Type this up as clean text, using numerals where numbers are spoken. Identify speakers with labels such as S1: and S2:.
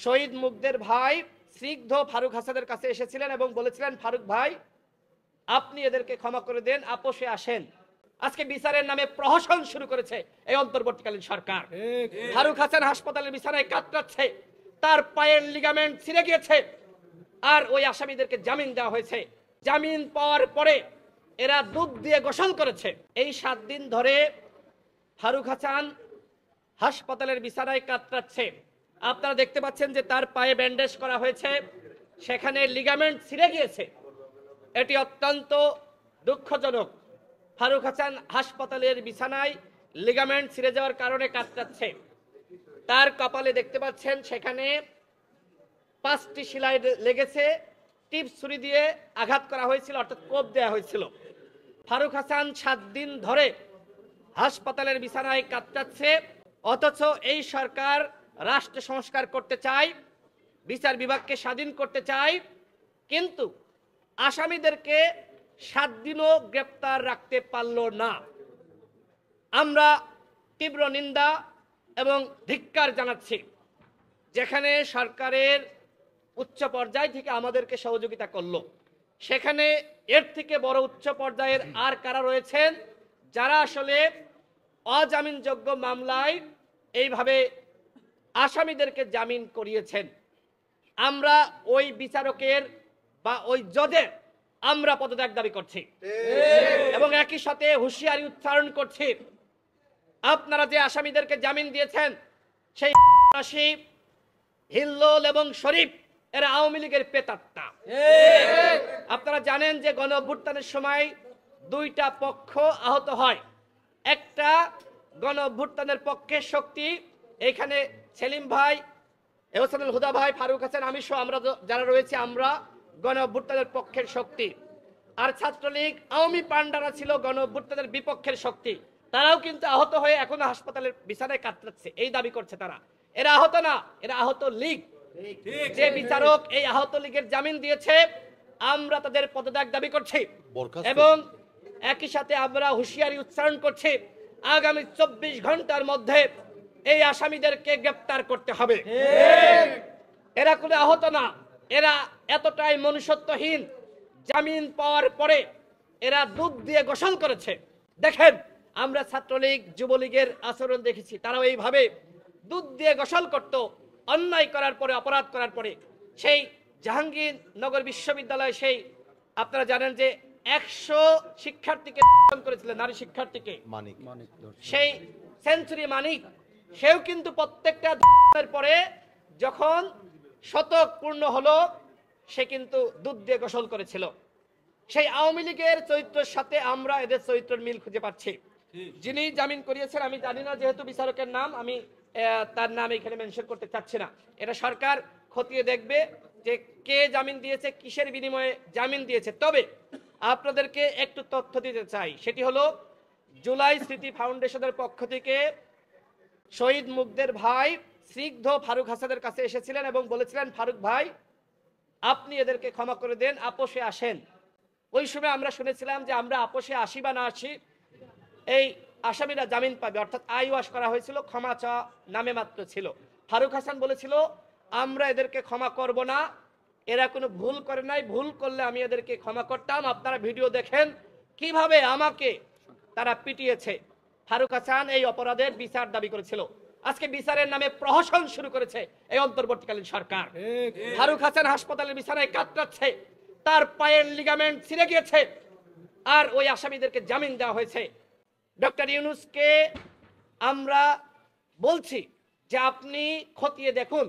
S1: শহীদ মুগ্ধের ভাই স্নিগ্ধ ফারুক হাসানের কাছে এসেছিলেন এবং বলেছিলেন, ফারুক ভাই আপনি এদেরকে ক্ষমা করে দেন, আপোষে আসেন। আজকে বিচারের নামে প্রহসন শুরু করেছে এই অন্তর্বর্তীকালীন সরকার। ফারুক হাসান হাসপাতালের বিছানায় কাতরাচ্ছে, তার পায়ের লিগামেন্ট ছিঁড়ে গিয়েছে, আর ওই আসামিদেরকে জামিন দেওয়া হয়েছে। জামিন পাওয়ার পরে এরা দুধ দিয়ে গোসল করেছে। এই 7 দিন ধরে ফারুক হাসান হাসপাতালের বিছানায় কাতরাচ্ছে। আপনারা দেখতে পাচ্ছেন যে তার পায়ে ব্যান্ডেজ করা হয়েছে, সেখানে লিগামেন্ট ছিঁড়ে গিয়েছে। এটি অত্যন্ত দুঃখজনক। ফারুক হাসান হাসপাতালের বিছানায় লিগামেন্ট ছিঁড়ে যাওয়ার কারণে কাতরাচ্ছে। তার কপালে দেখতে পাচ্ছেন সেখানে 5টি সেলাই লেগেছে, টিপ ছুরি দিয়ে আঘাত করা হয়েছিল, অর্থাৎ কোপ দেওয়া হয়েছিল। ফারুক হাসান 7 দিন ধরে হাসপাতালের বিছানায় কাতরাচ্ছে, অথচ এই সরকার রাষ্ট্র সংস্কার করতে চায়, বিচার বিভাগকে স্বাধীন করতে চায়, কিন্তু আসামিদেরকে 7 দিনও গ্রেপ্তার রাখতে পারল না। আমরা তীব্র নিন্দা এবং ধিক্কার জানাচ্ছি। যেখানে সরকারের উচ্চ পর্যায় থেকে আমাদেরকে সহযোগিতা করলো, সেখানে এর থেকে বড় উচ্চ পর্যায়ের আর কারা রয়েছেন যারা আসলে অজামিনযোগ্য মামলায় এইভাবে আসামিদেরকে জামিন করিয়েছেন। আমরা ওই বিচারকের বা ওই জজের আমরা পদত্যাগ দাবি করছি এবং একই সাথে হুঁশিয়ারি উচ্চারণ করছি, আপনারা যে আসামিদেরকে জামিন দিয়েছেন সেই হিল্লোল এবং শরীফ এরা আওয়ামী লীগের পেতাত্তা। আপনারা জানেন যে গণ অভ্যুত্থানের সময় 2টা পক্ষ আহত হয়। একটা গণ অভ্যুত্থানের পক্ষের শক্তি, এখানে সেলিম ভাই, এহসানুল হুদা ভাই, ফারুক হাসান, আমি সহ আমরা যারা রয়েছে আমরা গণ অভ্যুত্থানের পক্ষের শক্তি। আর ছাত্রলীগ আওয়ামী পান্ডারা ছিল গণ অভ্যুত্থানের বিপক্ষের শক্তি। তারাও কিন্তু আহত হয়ে এখনো হাসপাতালের বিছানায় কাতরাচ্ছে, এই দাবি করছে তারা। এরা আহত না, এরা আহত লীগ। যে বিচারক এই আহত লীগের জামিন দিয়েছে আমরা তাদের পদত্যাগ দাবি করছি এবং একই সাথে আমরা হুঁশিয়ারি উচ্চারণ করছি, আগামী 24 ঘন্টার মধ্যে এই আসামিদেরকে গ্রেপ্তার করতে হবে। এরা কোনো আহত না, এরা এতটাই মনুষ্যত্বহীন। জামিন পাওয়ার পরে এরা দুধ দিয়ে গোসল করেছে। দেখেন, আমরা ছাত্রলীগ যুবলীগের আচরণ দেখেছি, তারাও এইভাবে দুধ দিয়ে গোসল করত। অন্যায় করার পরে, অপরাধ করার পরে সেই জাহাঙ্গীরনগর বিশ্ববিদ্যালয়, সেই আপনারা জানেন যে 100 শিক্ষার্থীকে করেছিলেন, নারী শিক্ষার্থীকে, সেই সেঞ্চুরি মানিক, সেও কিন্তু প্রত্যেকটা পরে যখন শতক পূর্ণ হলো সে কিন্তু দুধ দিয়ে গোসল করেছিল। সেই আওয়ামী লীগের চরিত্রের সাথে আমরা এদের চরিত্রের মিল খুঁজে পাচ্ছি। যিনি জামিন করিয়েছেন আমি জানি না, যেহেতু বিচারকের নাম, আমি তার নাম এখানে মেনশন করতে চাচ্ছি না। এটা সরকার খতিয়ে দেখবে যে কে জামিন দিয়েছে, কিসের বিনিময়ে জামিন দিয়েছে। তবে আপনাদেরকে একটু তথ্য দিতে চাই, সেটি হলো জুলাই স্মৃতি ফাউন্ডেশনের পক্ষ থেকে শহীদ মুগ্ধের ভাই স্নিগ্ধ ফারুক হাসানের কাছে এসেছিলেন এবং বলেছিলেন, ফারুক ভাই আপনি এদেরকে ক্ষমা করে দেন, আপোষে আসেন। ওই সময় আমরা শুনেছিলাম যে আমরা আপোষে আসি বা না আসি, এই আসামিরা জামিন পাবে, অর্থাৎ আইওয়াশ করা হয়েছিল, ক্ষমা চাওয়া নামে মাত্র ছিল। ফারুক হাসান বলেছিল আমরা এদেরকে ক্ষমা করব না, এরা কোনো ভুল করে নাই, ভুল করলে আমি এদেরকে ক্ষমা করতাম। আপনারা ভিডিও দেখেন কিভাবে আমাকে তারা পিটিয়েছে। ফারুক হাসান এই অপরাধের বিচার দাবি করেছিল। আজকে বিচারের নামে প্রহসন শুরু করেছে এই অন্তর্বর্তীকালীন সরকার। ফারুক হাসান হাসপাতালের বিছানায় কাতরাচ্ছে, তার পায়ের লিগামেন্ট ছিঁড়ে গিয়েছে, আর ওই আসামিদেরকে জামিন দেওয়া হয়েছে। ডক্টর ইউনূসকে আমরা বলছি যে আপনি খতিয়ে দেখুন